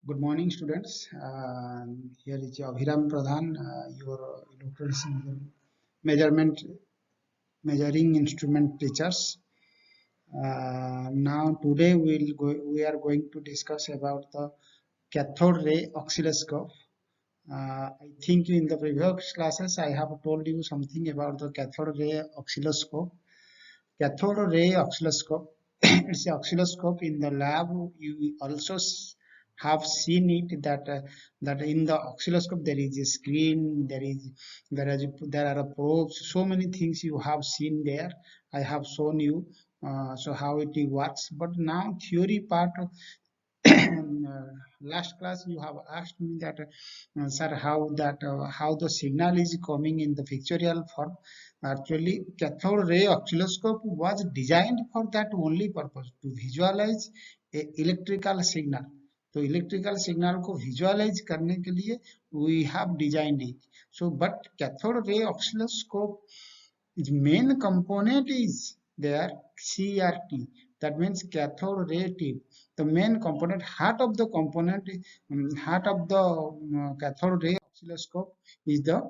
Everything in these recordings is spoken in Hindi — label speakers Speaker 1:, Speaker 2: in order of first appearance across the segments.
Speaker 1: Good morning, students. Here is Abhiram Pradhan, your electronics measurement measuring instrument teachers. Now today we are going to discuss about the cathode ray oscilloscope. I think in the previous classes I have told you something about the cathode ray oscilloscope. Cathode ray oscilloscope. It's an oscilloscope in the lab. You also have seen it that in the oscilloscope there is a screen, there are probes, so many things you have seen there. I have shown you so how it works. But now theory part of last class you have asked me that sir, how the signal is coming in the pictorial form. Actually cathode ray oscilloscope was designed for that only purpose, to visualize a electrical signal. तो इलेक्ट्रिकल सिग्नल को विजुअलाइज करने के लिए we have designed it. So but cathode ray oscilloscope, its main component is there CRT. That means cathode ray tube. The main component, heart of the component, heart of the cathode ray oscilloscope is the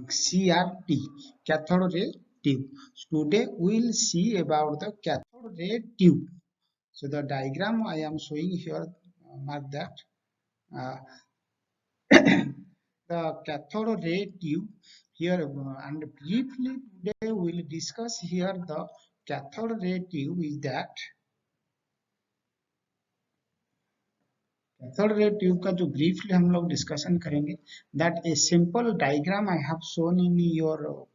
Speaker 1: CRT, cathode ray tube. Today we will see about the cathode ray tube. So the diagram I am showing here, mark that. Uh, the cathode ray tube here, and briefly today we will discuss here the cathode ray tube is that cathode ray tube का जो briefly हम लोग discussion करेंगे, that a simple diagram I have shown in your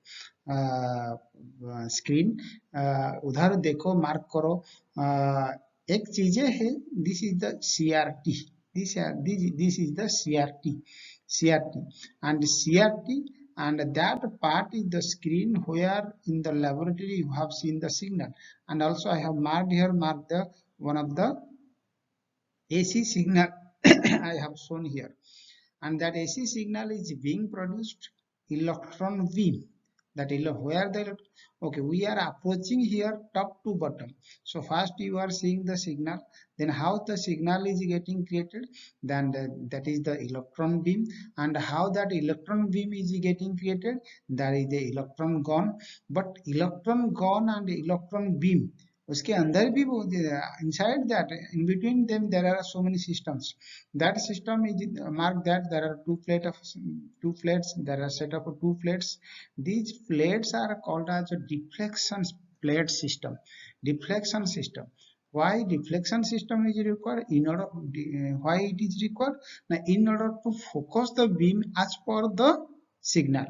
Speaker 1: screen. उधर देखो, mark करो. एक चीजें है, this is the CRT. This is the CRT, and CRT, and that part is the screen where in the laboratory you have seen the signal. And also I have marked here, the one of the AC signal I have shown here, and that AC signal is being produced electron beam. That where the okay, we are approaching here top to bottom. So first you are seeing the signal, then how the signal is getting created, then that is the electron beam, and how that electron beam is getting created, that is the electron gun. But electron gun and electron beam, उसके अंदर भी वो inside that, in between them there are so many systems. That system is marked that there are two plates, there are set of two plates. These plates are called as a deflection plate system. Deflection system. Why deflection system is required? In order, why it is required? Now, in order to focus the beam as per the signal.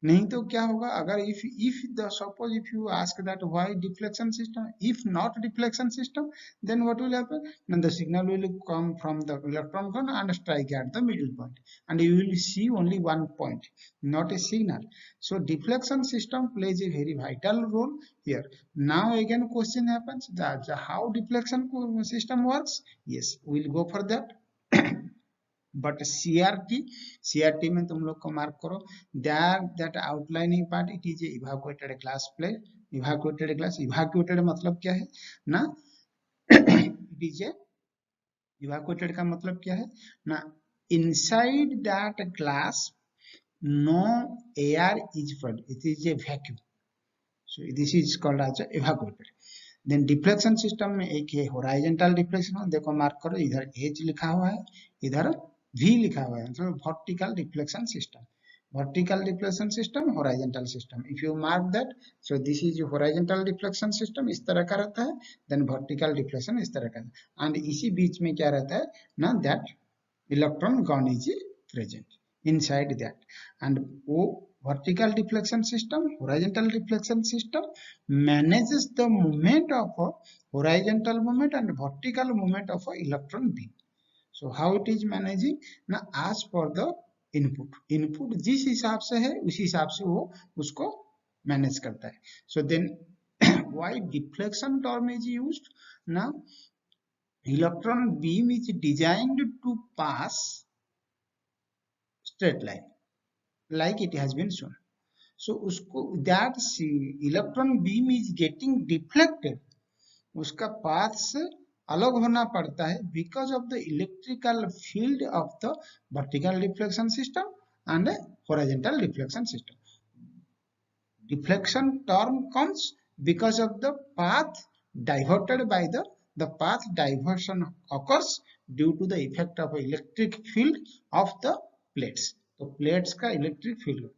Speaker 1: नहीं तो क्या होगा, अगर if the suppose if you ask that why deflection system, if not deflection system, then what will happen? Then the signal will come from the electron gun and strike at the middle point, and you will see only one point, not a signal. So deflection system plays a very vital role here. Now again question happens that how deflection system works. Yes, we'll go for that. But CRT में तुम लोग को मार्क करो, that outlining part, it is a evacuated glass plate. Evacuated मतलब क्या है ना, it is a evacuated का मतलब क्या है ना, inside that glass no air is present, it is a vacuum. So this is called as evacuated. Then deflection system में एक है horizontal deflection, देखो मार्क करो, इधर H लिखा हुआ है, इधर V लिखा हुआ है. So vertical deflection system, horizontal system. If you mark that, so this is horizontal deflection system, इस तरह का रहता है. Then vertical deflection इस तरह का, and इसी बीच में क्या रहता है ना, that electron gun is present inside that. And vertical deflection system, horizontal deflection system manages the movement of a horizontal movement and vertical movement of a electron beam. So how it is managing ना, as per the input जिस हिसाब से है उसी हिसाब से वो उसको मैनेज करता है. So then why deflection term is used? Now electron beam is designed to pass straight line like it has been shown. So उसको that electron beam is getting deflected, उसका path से अलग होना पड़ता है because of the electrical field of the vertical reflection system and horizontal reflection system. Deflection term comes because of the path diverted by the path diversion occurs due to the effect of electric field of the plates. तो plates का electric field.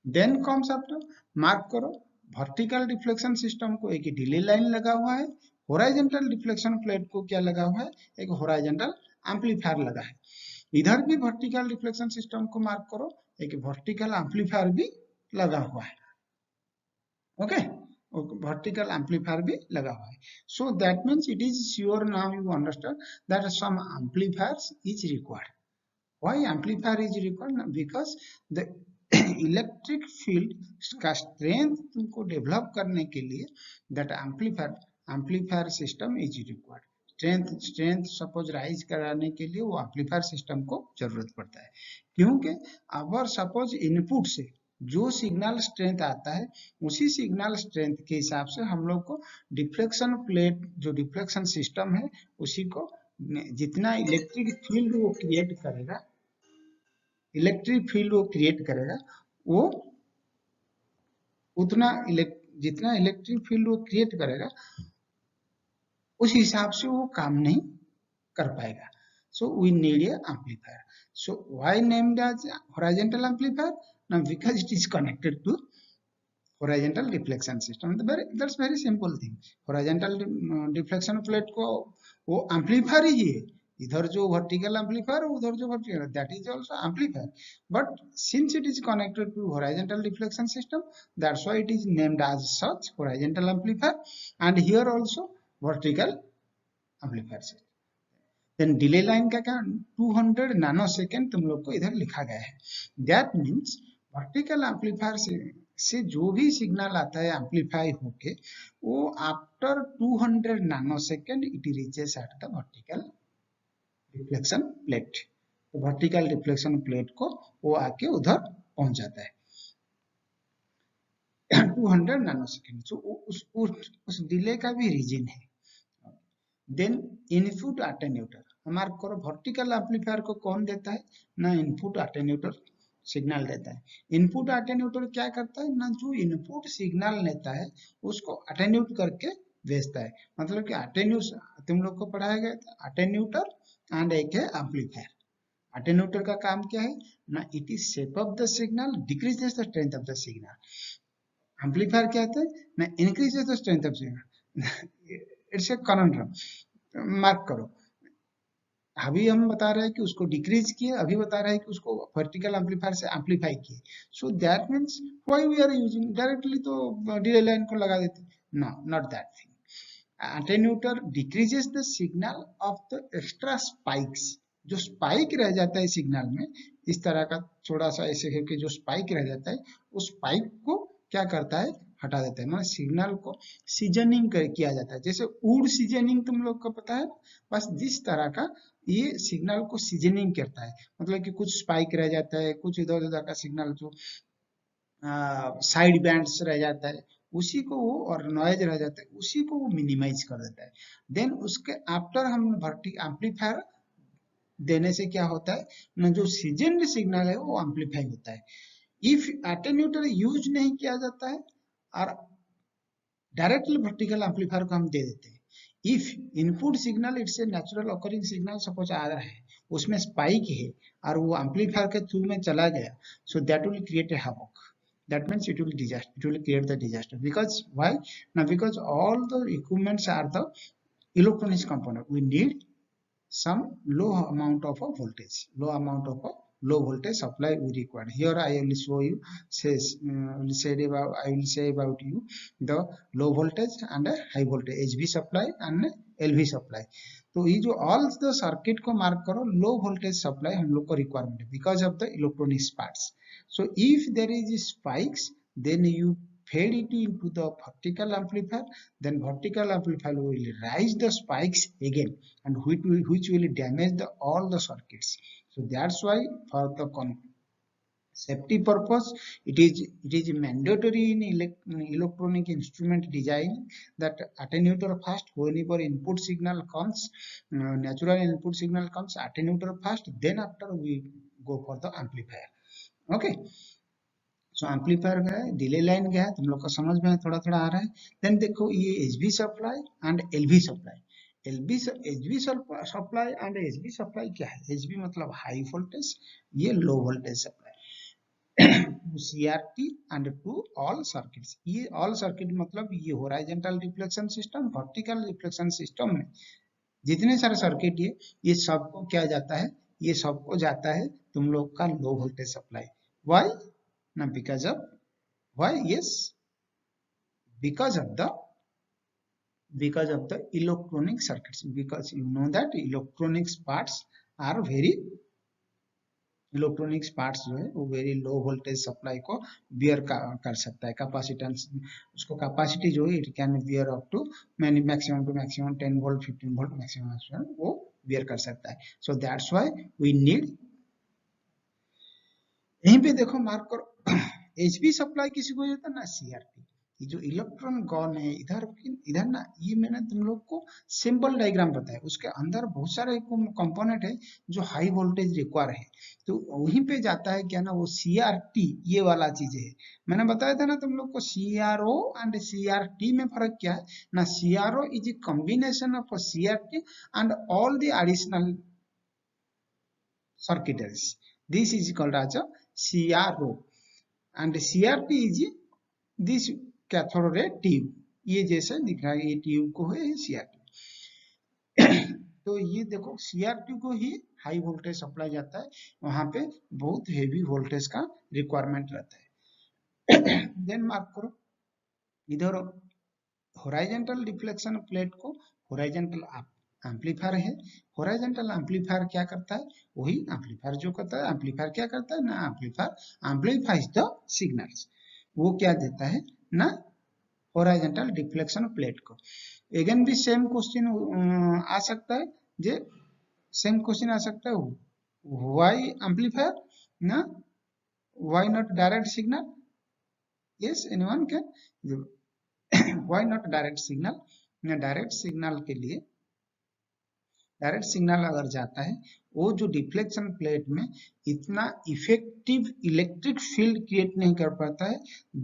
Speaker 1: Then comes after mark करो vertical deflection system को एक delay line लगा हुआ है, horizontal deflection plate को क्या लगा हुआ है, एक horizontal amplifier लगा है. इधर भी vertical deflection system को मार्क करो, एक vertical amplifier भी लगा हुआ है. ओके, वर्टिकल एम्पलीफायर भी लगा हुआ है. So that means it is sure now you understand that some amplifiers is required. Why amplifier is required? Because the electric field का स्ट्रेंथ तुमको डेवलप करने के लिए that amplifier system is required. Strength suppose rise कराने के लिए वो एम्पलीफायर सिस्टम को जरूरत पड़ता है, क्योंकि अगर सपोज इनपुट से जो सिग्नल स्ट्रेंथ आता है उसी सिग्नल स्ट्रेंथ के हिसाब से हम लोग को डिफ्लेक्शन प्लेट जो डिफ्लेक्शन सिस्टम है उसी को जितना इलेक्ट्रिक फील्ड वो क्रिएट करेगा वो उतना जितना इलेक्ट्रिक फील्ड वो क्रिएट करेगा उस हिसाब से वो काम नहीं कर पाएगा. So we need a amplifier. So why named as horizontal amplifier? Now because it is connected to horizontal deflection system. That's very simple thing. Horizontal deflection plate को वो amplifier ही है. इधर जो vertical amplifier उधर जो vertical, that is also amplifier. But since it is connected to horizontal deflection system, that's why it is named as such horizontal amplifier. And here also vertical amplifier system. Then delay line का क्या 200 nanosecond तुम लोग को इधर लिखा गया है. That means वर्टिकल एम्पलीफायर से जो भी सिग्नल आता है एम्पलीफाई होके वो after 200 nanosecond it reaches at the vertical reflection plate. तो वर्टिकल रिफ्लेक्शन प्लेट को वो आके उधर पहुंच जाता है 200 नैनोसेकंड. सो उस डिले का भी रीजन है. देन इनपुट अटेन्यूटर मार्क करो. वर्टिकल एम्पलीफायर को कौन देता है ना? इनपुट अटेन्यूटर सिग्नल देता है. इनपुट अटेन्यूटर क्या करता है ना? जो इनपुट सिग्नल लेता है उसको अटेन्यूट करके भेजता है. मतलब कि अटेन्यूट तुम लोग को पढ़ाया गया था अटेन्यूटर एंड एक है एम्पलीफायर. अटेन्यूटर का काम क्या है ना? It is shape of the signal, decreases the strength of the signal. Amplifier क्या है ना? Increases the strength of signal. It's a contrum. Mark करो. अभी हम बता रहे हैं कि उसको डिक्रीज किए, अभी बता रहे हैं कि उसको वर्टिकल एम्पलीफायर से एम्पलीफाई किए. So that means why we are using directly तो डिले लाइन को लगा देते. No, not that thing. Attenuator decreases the signal of the extra spikes. जो स्पाइक रह जाता है सिग्नल में इस तरह का थोड़ा सा ऐसे करके जो स्पाइक रह जाता है उस स्पाइक को क्या करता है? हटा देता है. मतलब सिग्नल को सीजनिंग किया जाता है. जैसे वुड सीजनिंग तुम लोग को पता है, बस जिस तरह का ये सिग्नल को सीजनिंग करता है. मतलब कि कुछ स्पाइक रह जाता है, कुछ इधर उधर का सिग्नल जो साइड बैंड्स रह जाता है उसी को वो, और नॉइज रह जाता है उसी को वो मिनिमाइज कर देता है. देन उसके आफ्टर हम एम्पलीफायर देने से क्या होता है ना? जो सीजन सिग्नल है वो एम्पलीफाई होता है. इफ अटेन्यूटर यूज नहीं किया जाता है और डायरेक्टली वर्टिकल एम्पलीफायर को हम दे देते हैं. If input signal it's a natural occurring signal suppose आ रहा है, उसमें स्पाइक है और वो एम्पलीफायर के थ्रू में चला गया, so that will create a havoc. That means it will create the disaster. Because why? Now because all the equipments are the electronics component. We need some low amount of a voltage, low voltage supply we require. Here I will show you I will say about you the low voltage and high voltage HV supply and LV supply. तो ये जो all the circuit को mark करो, low voltage supply हम लोग को requirement है because of the electronics parts. So if there is spikes, then you fed it into the vertical amplifier, then vertical amplifier will raise the spikes again, and which will damage all the circuits. So that's why for the Safety purpose, it is mandatory in electronic instrument design that attenuator first. Whenever input signal comes, natural input signal comes, attenuator first, then after we go for the amplifier. Okay, so amplifier गया है, डिले लाइन गया है, तुम लोग को समझ में थोड़ा थोड़ा आ रहा है. देन देखो ये HV supply and LV supply. HV supply and HV supply क्या है? एचवी मतलब हाई वोल्टेज, ये low voltage supply. CRT and to all circuits. ये ऑल सर्किट मतलब ये horizontal reflection system, vertical reflection system में जितने सारे सर्किट ये सबको क्या जाता है? ये सबको जाता है तुम लोग का लो वोल्टेज सप्लाई. व्हाई? ना because of why? Yes, because of the electronic circuits, because you know that electronics parts are very electronics parts जो है वो वेरी लो वोल्टेज सप्लाई को बियर कर सकता है. कैपेसिटेंस, उसको कैपेसिटी जो है it can bear up to maximum to maximum 10 volt 15 volt maximum वो बियर कर सकता है. So that's why we need. यहीं पे देखो मार्क करो, एचवी सप्लाई किसी को होता है ना, सीआरटी. ये जो इलेक्ट्रॉन गन है इधर इधर ना, ये मैंने तुम लोग को सिंपल डायग्राम बताया, उसके अंदर बहुत सारे कंपोनेंट है जो हाई वोल्टेज रिक्वायर है. तो वहीं पे जाता है क्या ना, वो सीआरटी ये वाला चीज है. मैंने बताया था ना तुम लोग को सीआरओ एंड सीआरटी में फर्क क्या है ना. CRO is a combination of CRT and all the additional circuitries. This is called as a CRO and CRT is this cathode ray tube. ये जैसे दिख रहा है, ये ट्यूब को है CRT. तो ये देखो CRT को ही हाई वोल्टेज सप्लाई जाता है, वहां पे बहुत हेवी वोल्टेज का रिक्वायरमेंट रहता है. देन मार्क करो इधर हॉरिजॉन्टल डिफ्लेक्शन प्लेट को हॉरिजॉन्टल एम्पलीफायर है. हॉरिजॉन्टल एम्पलीफायर क्या करता है? वही एम्पलीफायर जो करता है, एम्पलीफायर क्या करता है ना, एम्पलीफायर एम्पलीफाइज द सिग्नल्स. वो क्या देता है ना, हॉरिजॉन्टल डिफ्लेक्शन प्लेट को. अगेन भी सेम क्वेश्चन आ सकता है, जे सेम क्वेश्चन आ सकता है, व्हाई एम्पलीफायर ना, why not direct signal? Yes, anyone can. Why not direct signal? Direct signal के लिए, डायरेक्ट सिग्नल अगर जाता है, वो जो डिफ्लेक्शन प्लेट में इतना इफेक्टिव इलेक्ट्रिक फील्ड क्रिएट नहीं कर पाता है,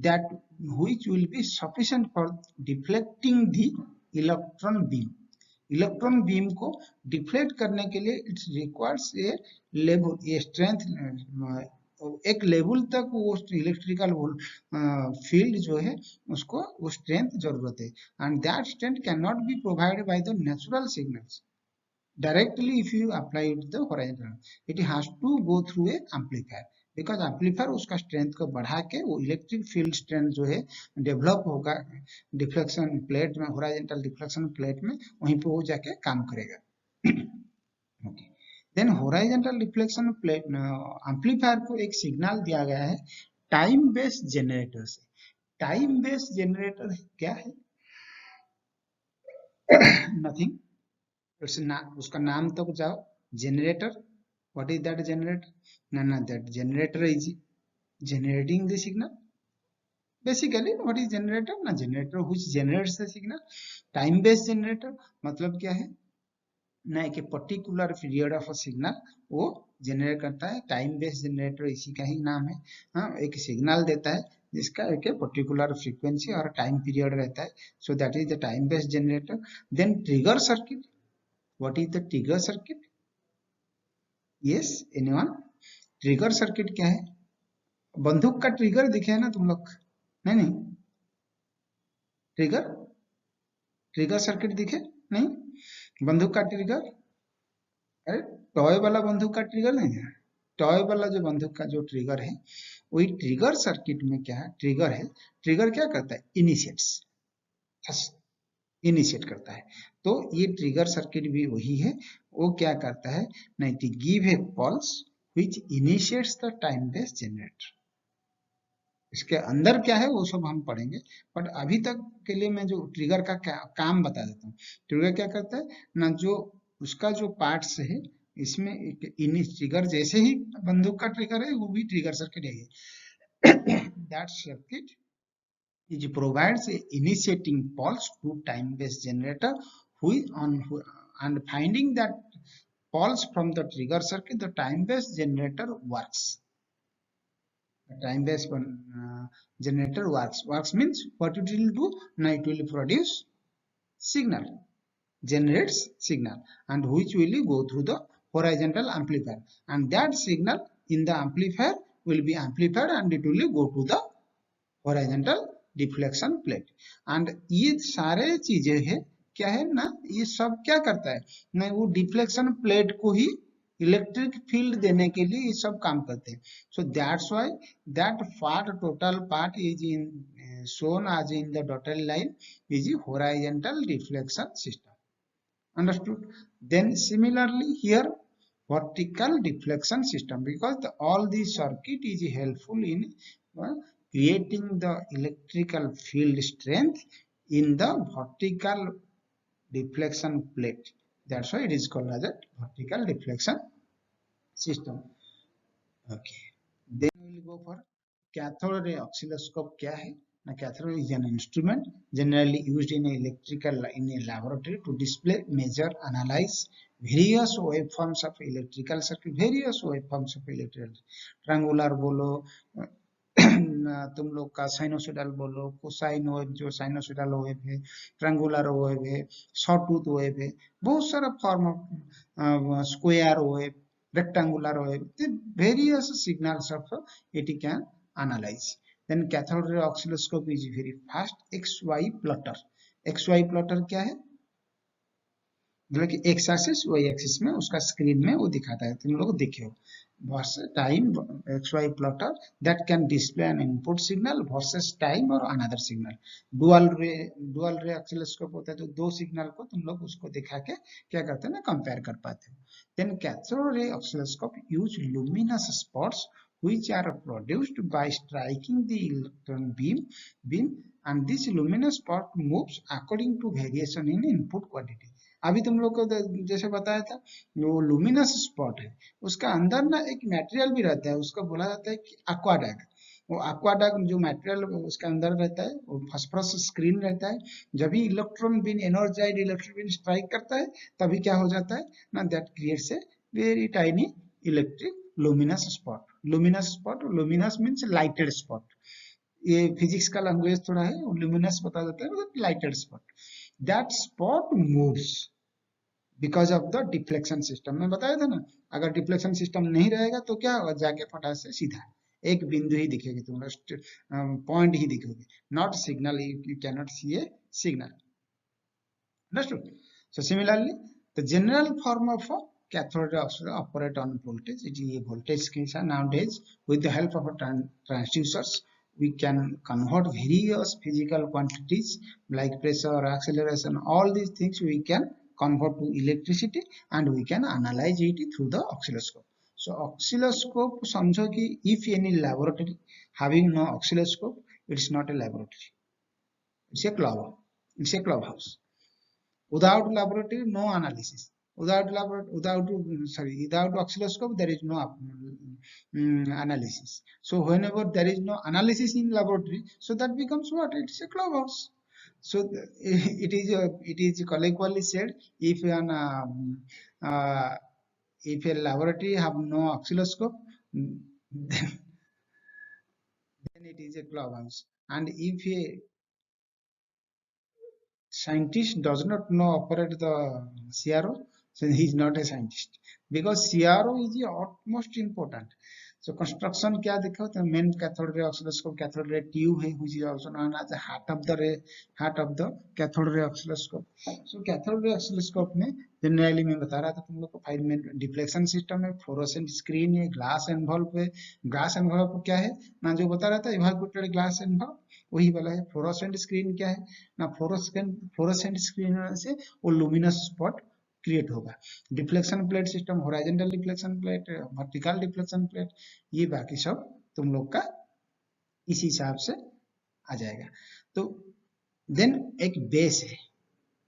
Speaker 1: that which will be sufficient for deflecting the electron beam. Electron beam को डिफ्लेक्ट करने के लिए इट्स रिक्वायर्स ए लेवल, ये स्ट्रेंथ, एक लेवल तक वो इलेक्ट्रिकल फील्ड जो है उसको वो स्ट्रेंथ जरूरत है. And that strength can not be provided by the natural signals directly. If you apply it the horizontal, it has to go through a amplifier, because amplifier उसका स्ट्रेंथ को बढ़ा के वो इलेक्ट्रिक फील्ड स्ट्रेंथ जो है डेवलप होगा डिफ्लेक्शन प्लेट में, हॉरिजॉन्टल डिफ्लेक्शन प्लेट में, वहीं पे वो जाके काम करेगा. Okay, then horizontal deflection plate amplifier को एक सिग्नल दिया गया है टाइम बेस्ड जनरेटर से. टाइम बेस्ड जनरेटर क्या है? नथिंग, उसका नाम तक जाओ, generator. What is that generator? No that generator is generating the signal. Basically what is generator? ना generator which generates the signal. time based generator मतलब क्या है ना, एक पर्टिकुलर पीरियड ऑफ सिग्नल वो जनरेट करता है. टाइम बेस्ड जनरेटर इसी का ही नाम है. हाँ, एक सिग्नल देता है जिसका एक पर्टिकुलर फ्रीक्वेंसी और टाइम पीरियड रहता है. So that is the time based generator. Then trigger circuit. What is the trigger circuit? Yes, anyone? Trigger circuit क्या है? बंदूक का ट्रिगर दिखे है ना तुम लोग? नहीं, ट्रिगर, ट्रिगर सर्किट दिखे नहीं? बंदूक का ट्रिगर, अरे टॉय वाला बंदूक का ट्रिगर नहीं है. टॉय वाला जो बंदूक का जो ट्रिगर है, वही ट्रिगर सर्किट में क्या है, ट्रिगर है. ट्रिगर क्या करता है? इनिशिएट्स, इनिशिएट करता है. तो ये ट्रिगर सर्किट भी वही है. वो क्या करता है ना, to give a pulse which initiates the time based generator. इसके अंदर क्या है वो सब हम पढ़ेंगे, बट अभी तक के लिए मैं जो ट्रिगर का काम बता देता हूँ. ट्रिगर क्या करता है ना, जो उसका जो पार्ट्स है इसमें ट्रिगर जैसे ही बंदूक का ट्रिगर है वो भी ट्रिगर सर्किट है। That circuit is provides a initiating pulse to time based generator who is on and finding that pulse from the trigger circuit, the time based generator works. The time based generator works means what it will do? Now it will produce signal, generates signal, and which will go through the horizontal amplifier, and that signal in the amplifier will be amplified and it will go to the horizontal deflection plate. And ये सारे चीजें है क्या है ना, ये सब क्या करता है ना, वो डिफ्लेक्शन प्लेट को ही इलेक्ट्रिक फील्ड देने के लिए ये सब काम करते हैं। सो that's why that part, total part is in shown as in the dotted line is horizontal deflection system. Understood? Then similarly here vertical deflection system, because all these circuit is helpful in creating the electrical field strength in the vertical deflection plate. That's why it is called as a vertical deflection system. Okay. Then we will go for cathode ray oscilloscope. क्या है ना, cathode is an instrument generally used in a laboratory to display, measure, analyze various waveforms of electrical circuit, various waveforms of electrical, triangular बोलो, तुम लोग का साइनोसोइडल बोलो, कोसाइन वेव जो साइनोसोइडल वेव है, ट्रायंगुलर वेव है, सॉटूथ वेव है, बहुत सारा form of square wave, rectangular wave, the various signals of it can analyze. Then cathode ray oscilloscope is very fast XY plotter. XY plotter क्या है, मतलब कि एक्स एक्सिस वाई एक्सिस में उसका स्क्रीन में वो दिखाता है, तुम लोग देखे हो। Time XY plotter that can display an input signal versus time और another signal. dual ray oscilloscope होता है तो दो सिग्नल को तुम लोग उसको दिखा के क्या करते हैं ना, कंपेयर कर पाते हो। Then cathode ray oscilloscope use luminous spots which are produced by striking the electron beam and this luminous spot moves according to variation in input quantity. अभी तुम लोग को जैसे बताया था, वो लुमिनस स्पॉट है, उसका अंदर ना एक मटेरियल भी रहता है, उसको बोला जाता है कि aquadag। वो aquadag जो मटेरियल उसके अंदर रहता है वो फास्फोरस स्क्रीन रहता है। जब भी electron beam energised electron beam strike करता है तभी क्या हो जाता है ना, that creates a very tiny electric luminous spot. Luminous spot, luminous means lighted spot, ये फिजिक्स का लैंग्वेज थोड़ा है, लुमिनस बता देता है मतलब lighted spot. That spot moves because of the deflection system. मैं बताया था ना, अगर डिफ्लेक्शन सिस्टम नहीं रहेगा तो क्या होगा, जाके फटाक से सीधा एक बिंदु ही दिखेगी, तुम पॉइंट ही दिखोगे, not signal, you can not see a signal. Understood? So similarly the general form of cathode ray operate on voltage, it is a voltage scale. Nowadays with the help of transducers we can convert various physical quantities like pressure, acceleration, all these things we can convert to electricity and we can analyze it through the oscilloscope. So oscilloscope समझो कि if any laboratory having no oscilloscope, it's not a laboratory, it's a club, it's a clubhouse. Without laboratory no analysis, without oscilloscope there is no analysis. So whenever there is no analysis in laboratory, so that becomes what, it's a clubhouse. So it is colloquially said, if a laboratory have no oscilloscope, then it is a clubhouse. And if a scientist does not know operate the CRO, so he is not a scientist, because CRO is the utmost important. So construction क्या देखो तो main cathode ray oscilloscope, cathode ray tube है, which is also known as the heart of the cathode ray oscilloscope. So cathode ray oscilloscope में generally मैं बता रहा था तुम लोग को, 5 main deflection system है, fluorescent screen है, glass envelope है। glass envelope क्या है ना, जो बता रहा था evaporated glass envelope, वही वाला है। फ्लोरोसेंट स्क्रीन क्या है ना, फ्लोरोसेंट स्क्रीन से वो लुमिनस स्पॉट क्रिएट होगा। Deflection plate system, horizontal deflection plate, vertical deflection plate, ये बाकी सब तुम लोग का इस हिसाब से आ जाएगा। तो देन एक बेस है,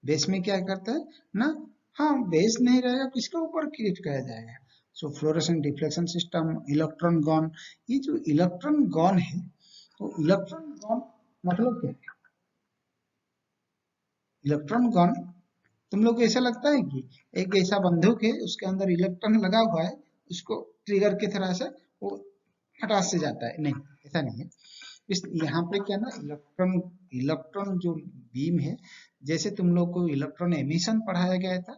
Speaker 1: बेस में क्या करता है ना, हाँ, बेस नहीं रहेगा, किसके ऊपर क्रिएट किया जाएगा? So fluorescent deflection system, electron gun. ये जो इलेक्ट्रॉन गन है, तो इलेक्ट्रॉन गन मतलब क्या है? इलेक्ट्रॉन गन, तुम लोग को ऐसा लगता है कि एक ऐसा बंदूक है, उसके अंदर इलेक्ट्रॉन लगा हुआ है, उसको ट्रिगर की तरह से वो फटास से जाता है? नहीं, ऐसा नहीं है। इस यहाँ पे क्या ना, इलेक्ट्रॉन इलेक्ट्रॉन जो बीम है, जैसे तुम लोग को इलेक्ट्रॉन एमिशन पढ़ाया गया था,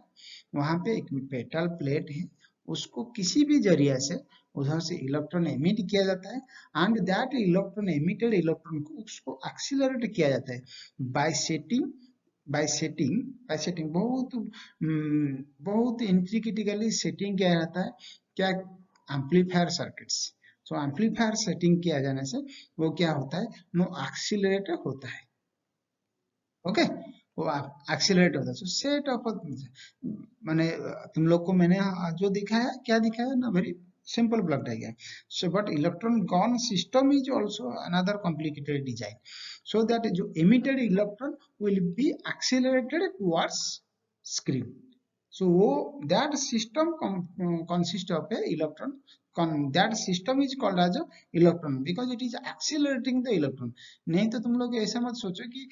Speaker 1: वहां पे एक मेटल प्लेट है, उसको किसी भी जरिया से उधर से इलेक्ट्रॉन एमिट किया जाता है, and that electron emitted electron को उसको एक्सीलरेट किया जाता है बाय सेटिंग बाय सेटिंग बहुत इंट्रिकेटिकली सेटिंग किया जाता है, क्या? Amplifier circuits. So amplifier setting किया जाने से वो क्या होता है, वो एक्सीलरेटर होता है। ओके, वो एक्सीलरेट होता है। सो सेट ऑफ, माने तुम लोग को मैंने जो दिखाया, क्या दिखाया ना, very simple block diagram. So but electron gun system is also another complicated design, so that जो emitted electron will be accelerated towards screen. So that system consists of a electron. That system is called as a electron because it is accelerating the electron. नहीं तो तुम लोग ऐसा मत सोचो कि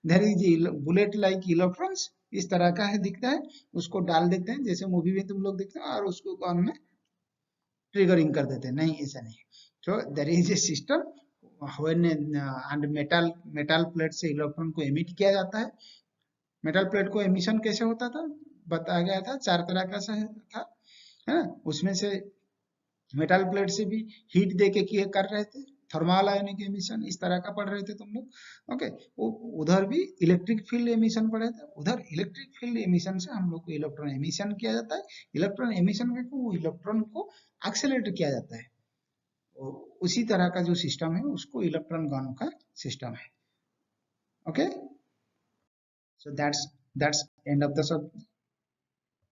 Speaker 1: there is bullet like electrons, इस तरह का है, दिखता है, उसको डाल देते हैं जैसे मूवी में तुम लोग देखते हैं, और उसको गन में ट्रिगरिंग कर देते हैं। नहीं, ऐसा नहीं। so there is a system when and metal plate से इलेक्ट्रॉन को एमिट किया जाता है। मेटल प्लेट को एमिशन कैसे होता था, बताया गया था, 4 तरह का था, है ना? उसमें से मेटल प्लेट से भी हीट दे के किए कर रहे थे, थर्मल आयोनिक एमिशन इस तरह का पढ़ रहे थे तुम लोग। ओके, उधर भी इलेक्ट्रिक फील्ड एमिशन पढ़े थे, उधर इलेक्ट्रिक फील्ड एमिशन से हम लोग को इलेक्ट्रॉन एमिशन किया जाता है। इलेक्ट्रॉन एमिशन करके वो इलेक्ट्रॉन को एक्सेलरेट किया जाता है। उसी तरह का जो सिस्टम है उसको इलेक्ट्रॉन गन का सिस्टम है। Okay, so that's end of the